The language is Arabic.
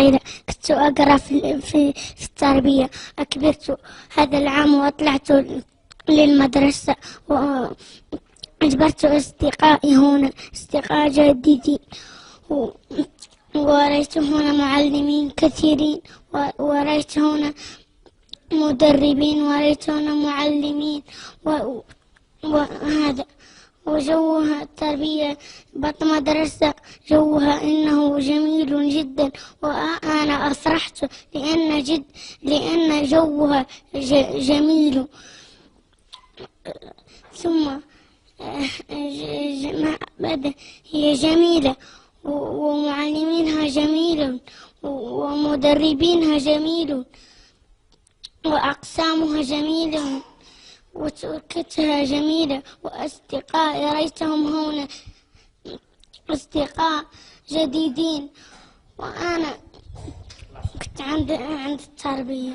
صغيرة كنت أقرأ في التربية. كبرت هذا العام وطلعت للمدرسة وأجبرت أصدقائي هنا، أصدقاء جديدين، ورأيت هنا معلمين كثيرين، ورأيت هنا مدربين، ورأيت هنا معلمين، وهذا وجوها التربية مدرسة جوها إنه جميل جدا، وأنا أفرحت لأن جوها جميل. ثم هي جميلة، ومعلمينها جميل، ومدربينها جميل، وأقسامها جميلة، وتركتها جميلة، وأصدقائي رأيتهم هنا أصدقاء جديدين، وأنا كنت عند التربية.